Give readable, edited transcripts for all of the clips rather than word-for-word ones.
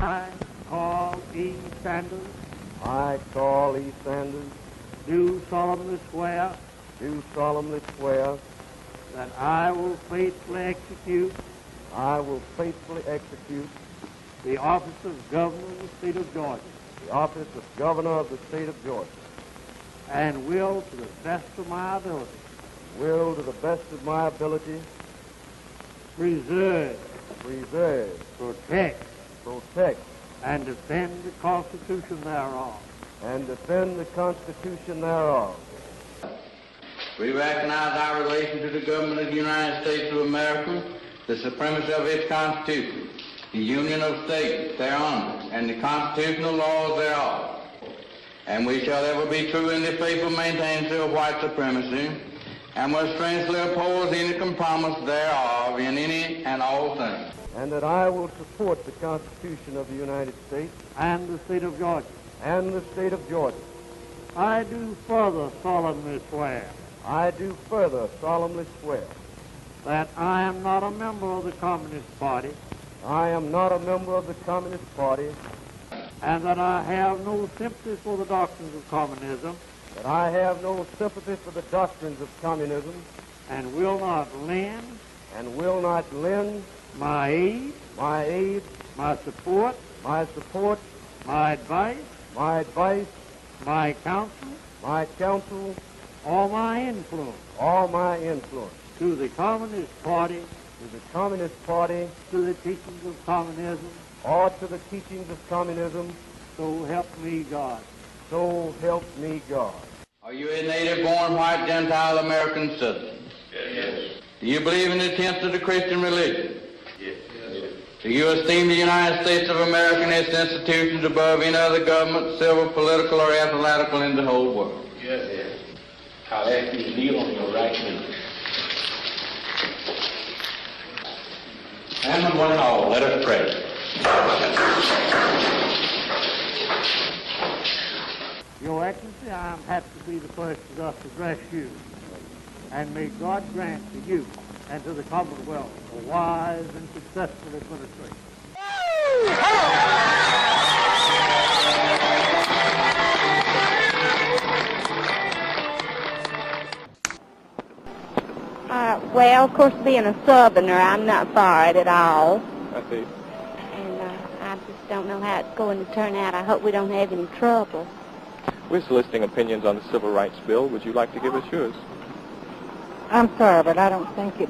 I, Carl E. Sanders, I, Carl E. Sanders, do solemnly swear that I will faithfully execute the office of Governor of the State of Georgia, the office of Governor of the State of Georgia, and will, to the best of my ability, preserve, protect, and defend the Constitution thereof. We recognize our relation to the government of the United States of America, the supremacy of its Constitution, the union of states thereunder, and the constitutional laws thereof. And we shall ever be true and faithful maintainers of white supremacy, and will strenuously oppose any compromise thereof in any and all things. And that I will support the Constitution of the United States and the State of Georgia. and the State of Georgia. I do further solemnly swear that I am not a member of the Communist Party, and that I have no sympathy for the doctrines of communism, and will not lend my aid, my support, my advice, my counsel, or my influence to the Communist Party, to the teachings of communism, so help me God. Are you a native-born white Gentile American citizen? Yes. Do you believe in the tenets of the Christian religion? Yes. Do you esteem the United States of America and its institutions above any other government, civil, political, or athletical in the whole world? Yes. I'll ask you to kneel on your right knee. And one and all, let us pray. Your Excellency, I am happy to be the first to thus address you, and may God grant to you and to the Commonwealth a wise and successful administration. Well, of course, being a Southerner, I'm not for it at all. I see. And I just don't know how it's going to turn out. I hope we don't have any trouble. We're soliciting opinions on the Civil Rights Bill. Would you like to give us yours? I'm sorry, but I don't think it's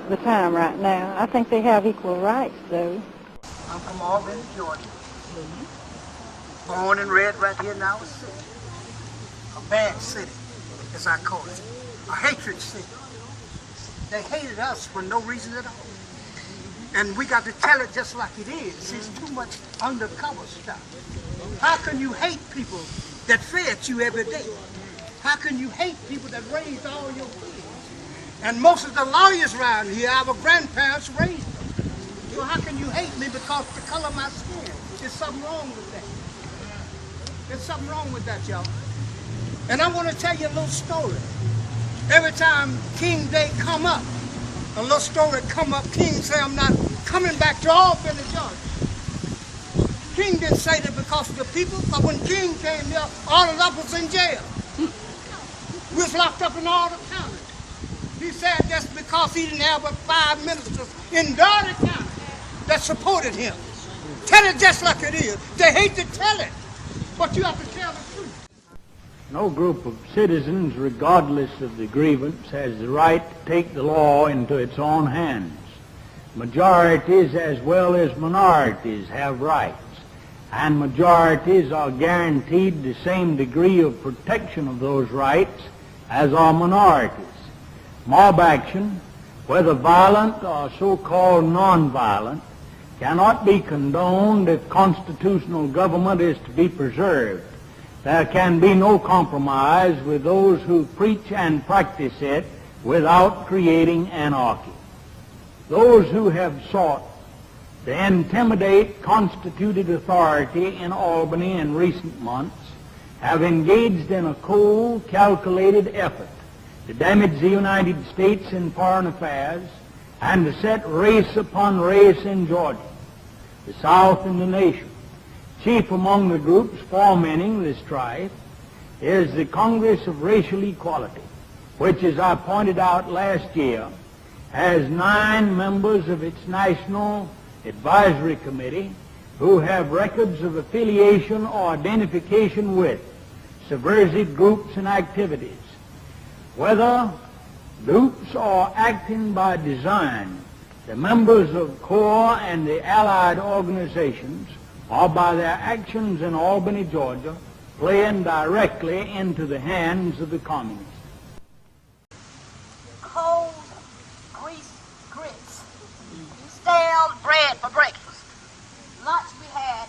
the time right now. I think they have equal rights, though. I'm from Albany, Georgia. Born and reared right here in our city. A bad city, as I call it. A hatred city. They hated us for no reason at all. And we got to tell it just like it is. It's too much undercover stuff. How can you hate people that fed you every day? How can you hate people that raised all your kids? And most of the lawyers around here, our grandparents raised them. So how can you hate me because the color of my skin? There's something wrong with that. There's something wrong with that, y'all. And I want to tell you a little story. Every time King Day come up, a little story come up, King say, I'm not coming back to Albany, Georgia. King didn't say that because of the people, but when King came here, all of us was in jail. We was locked up in all the counties. He said that's because he didn't have but 5 ministers in Dougherty County that supported him. Tell it just like it is. They hate to tell it, but you have to tell the truth. No group of citizens, regardless of the grievance, has the right to take the law into its own hands. Majorities as well as minorities have rights, and majorities are guaranteed the same degree of protection of those rights as are minorities. Mob action, whether violent or so-called non-violent, cannot be condoned if constitutional government is to be preserved. There can be no compromise with those who preach and practice it without creating anarchy. Those who have sought to intimidate constituted authority in Albany in recent months have engaged in a cold, calculated effort to damage the United States in foreign affairs and to set race upon race in Georgia. the South, and the nation. Chief among the groups forming this strife is the Congress of Racial Equality, which, as I pointed out last year, has 9 members of its National Advisory Committee who have records of affiliation or identification with subversive groups and activities. Whether groups or acting by design, the members of CORE and the allied organizations, or by their actions in Albany, Georgia, playing directly into the hands of the communists. Cold, grease, grits, stale bread for breakfast. Lunch we had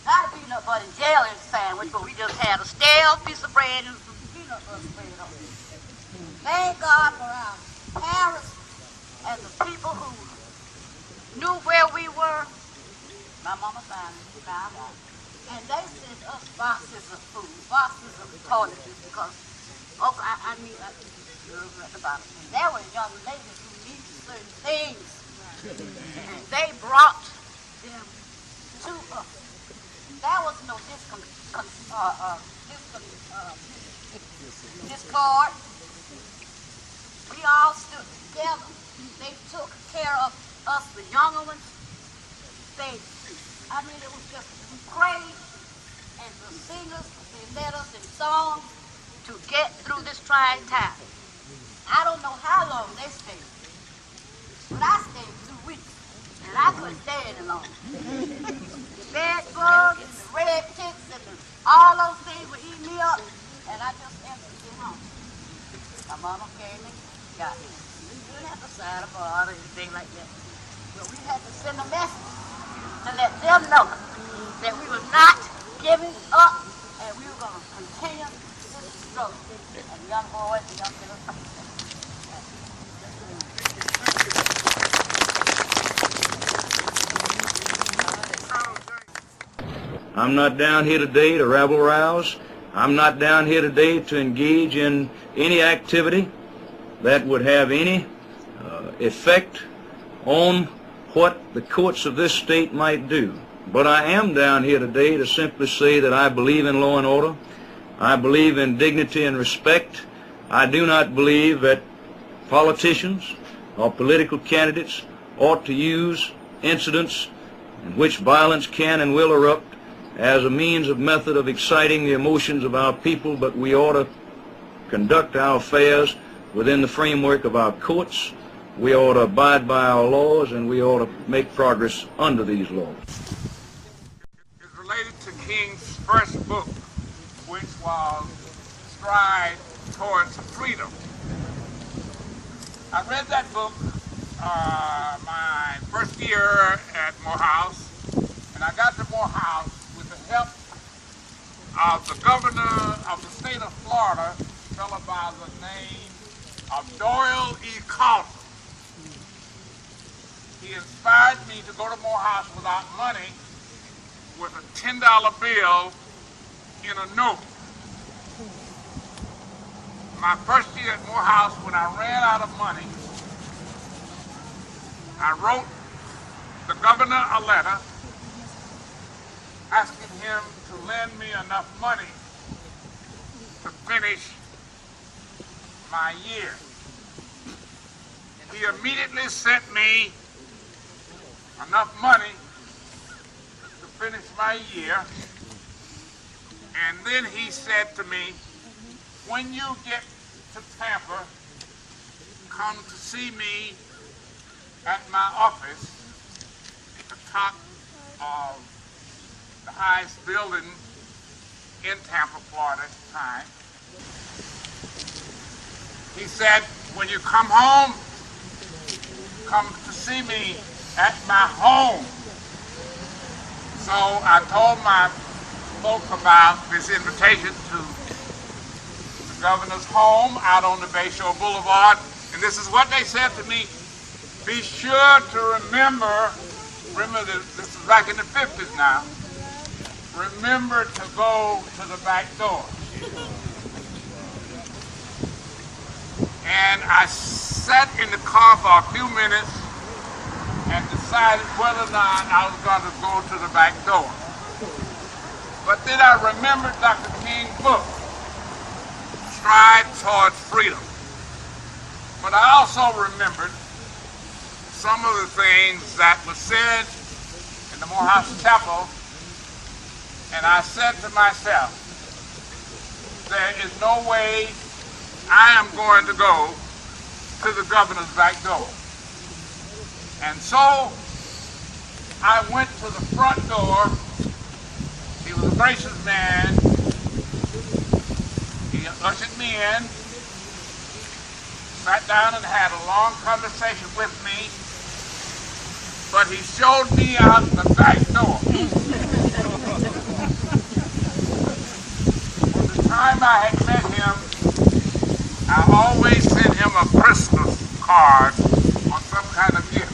not a peanut butter and jelly sandwich, but we just had a stale piece of bread and some peanut butter spread on it. Thank God for our parents and the people who knew where we were. My mama found out. And they sent us boxes of food, boxes of toiletries, because, I mean, girls at the bottom. And there were young ladies who needed certain things. And they brought them to us. There was no discord. We all stood together. They took care of us, the younger ones. It was just great. And the singers, they led us in songs to get through this trying time. I don't know how long they stayed, but I stayed 2 weeks, and I couldn't stay any longer. The bed bugs, and the red ticks, and all those things would eat me up, and I just ended up home. My mama came and got me. We didn't have to sign a bar or anything like that, but we had to send a message to let them know that we were not giving up, and we were going to continue this struggle. And young boys and young girls. I'm not down here today to rabble rouse. I'm not down here today to engage in any activity that would have any effect on what the courts of this state might do. But I am down here today to simply say that I believe in law and order. I believe in dignity and respect. I do not believe that politicians or political candidates ought to use incidents in which violence can and will erupt as a means of method of exciting the emotions of our people, but we ought to conduct our affairs within the framework of our courts. We ought to abide by our laws, and we ought to make progress under these laws. It's related to King's first book, which was Stride Towards Freedom. I read that book my first year at Morehouse, and I got to Morehouse with the help of the governor of the state of Florida, a fellow by the name of Doyle E. Carlson. He inspired me to go to Morehouse without money with a $10 bill in a note. My first year at Morehouse, when I ran out of money, I wrote the governor a letter asking him to lend me enough money to finish my year. He immediately sent me enough money to finish my year, and then he said to me, when you get to Tampa, come to see me at my office at the top of the highest building in Tampa, Florida at the time. He said, when you come home, come to see me at my home. So I told my folk about this invitation to the governor's home out on the Bayshore Boulevard, and this is what they said to me: be sure to remember this is back in the 50s now, remember to go to the back door. And I sat in the car for a few minutes and decided whether or not I was going to go to the back door. But then I remembered Dr. King's book, Stride Towards Freedom. But I also remembered some of the things that were said in the Morehouse Chapel, and I said to myself, there is no way I am going to go to the governor's back door. And so I went to the front door. He was a gracious man. He ushered me in, sat down and had a long conversation with me, but he showed me out the back door. From the time I had met him, I always sent him a Christmas card or some kind of gift.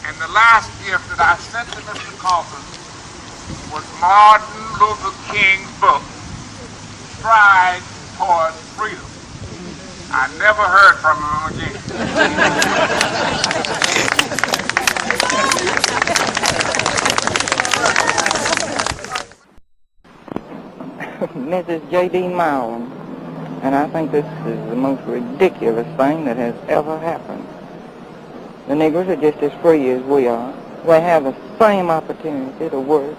And the last gift that I sent to Mr. Coffin was Martin Luther King's book, Stride Towards Freedom. I never heard from him again. Mrs. J.D. Milam, and I think this is the most ridiculous thing that has ever happened. The Negroes are just as free as we are. They have the same opportunity to work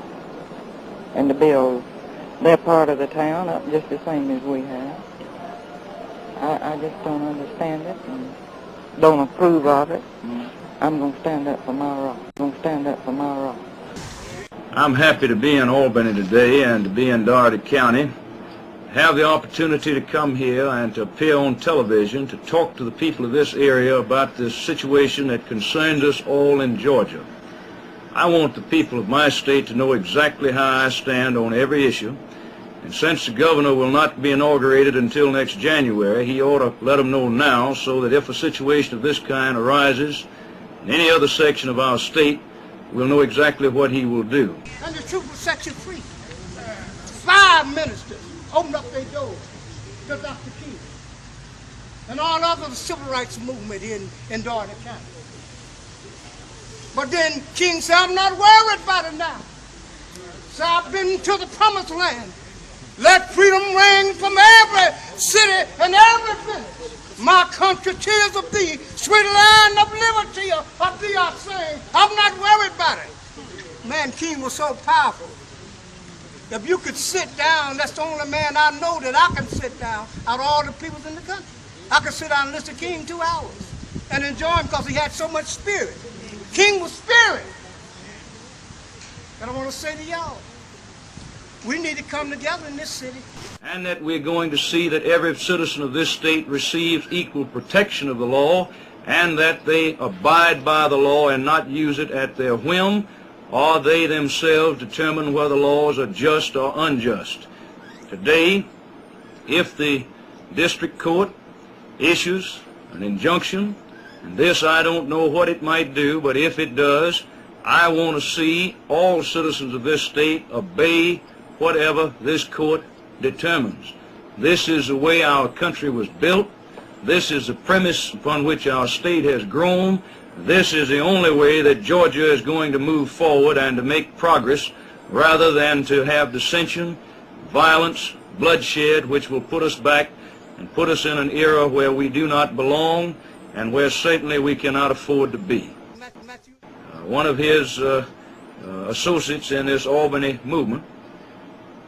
and to build their part of the town up just the same as we have. I just don't understand it and don't approve of it. I'm going to stand up for my right. I'm happy to be in Albany today and to be in Dougherty County, have the opportunity to come here and to appear on television to talk to the people of this area about this situation that concerns us all in Georgia. I want the people of my state to know exactly how I stand on every issue, and since the governor will not be inaugurated until next January, he ought to let them know now so that if a situation of this kind arises in any other section of our state, we'll know exactly what he will do. And the truth will set you free. 5 ministers opened up their doors to Dr. King and all other civil rights movement in Dougherty County. But then King said, I'm not worried about it now. So I've been to the promised land. Let freedom ring from every city and every village. My country, tears of thee, sweet land of liberty, of thee I sing. I'm not worried about it. Man, King was so powerful. If you could sit down, that's the only man I know that I can sit down out of all the people in the country. I could sit down and listen to King 2 hours and enjoy him because he had so much spirit. King was spirit. And I want to say to y'all, we need to come together in this city. And that we're going to see that every citizen of this state receives equal protection of the law, and that they abide by the law and not use it at their whim, or they themselves determine whether laws are just or unjust. Today, if the district court issues an injunction, and this I don't know what it might do, but if it does, I want to see all citizens of this state obey whatever this court determines. This is the way our country was built. This is the premise upon which our state has grown. This is the only way that Georgia is going to move forward and to make progress, rather than to have dissension, violence, bloodshed, which will put us back and put us in an era where we do not belong and where certainly we cannot afford to be. One of his associates in this Albany movement,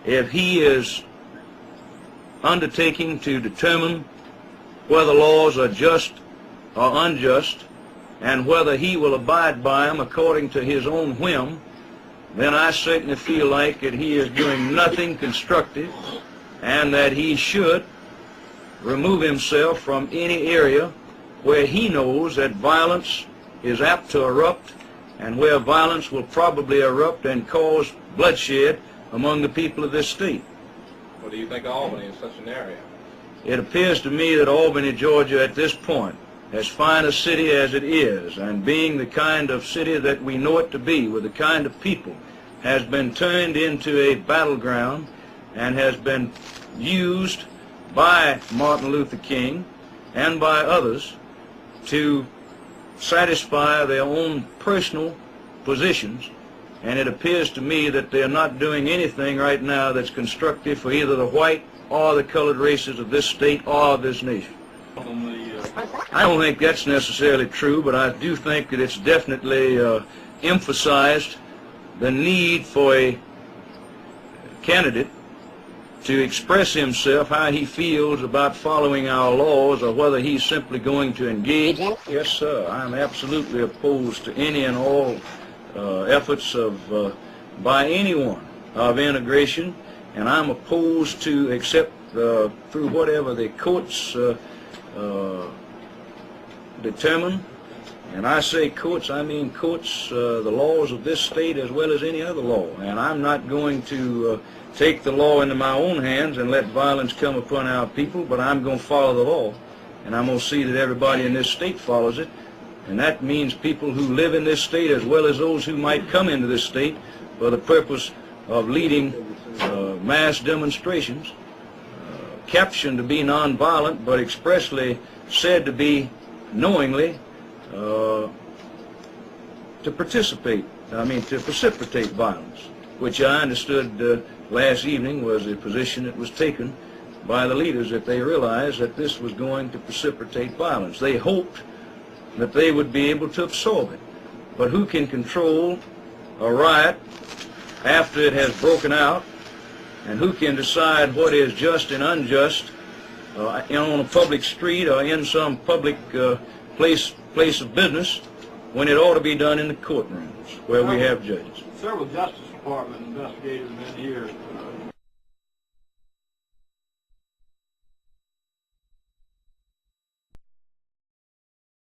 if he is undertaking to determine whether laws are just or unjust, and whether he will abide by them according to his own whim, then I certainly feel like that he is doing nothing constructive, and that he should remove himself from any area where he knows that violence is apt to erupt, and where violence will probably erupt and cause bloodshed among the people of this state. What do you think of Albany in such an area? It appears to me that Albany, Georgia, at this point, as fine a city as it is, and being the kind of city that we know it to be, with the kind of people, has been turned into a battleground and has been used by Martin Luther King and by others to satisfy their own personal positions, and it appears to me that they're not doing anything right now that's constructive for either the white or the colored races of this state or of this nation. I don't think that's necessarily true, but I do think that it's definitely emphasized the need for a candidate to express himself how he feels about following our laws, or whether he's simply going to engage. Yes, sir, I'm absolutely opposed to any and all efforts of by anyone of integration, and I'm opposed to, except through whatever the courts determine. And I say courts, I mean courts, the laws of this state as well as any other law. And I'm not going to take the law into my own hands and let violence come upon our people, but I'm going to follow the law, and I'm going to see that everybody in this state follows it. And that means people who live in this state as well as those who might come into this state for the purpose of leading mass demonstrations, captioned to be nonviolent, but expressly said to be knowingly to precipitate violence, which I understood last evening was a position that was taken by the leaders, that they realized that this was going to precipitate violence. They hoped that they would be able to absorb it. But who can control a riot after it has broken out, and who can decide what is just and unjust on a public street or in some public place of business, when it ought to be done in the courtrooms where we have judges? Several Justice Department investigators have been here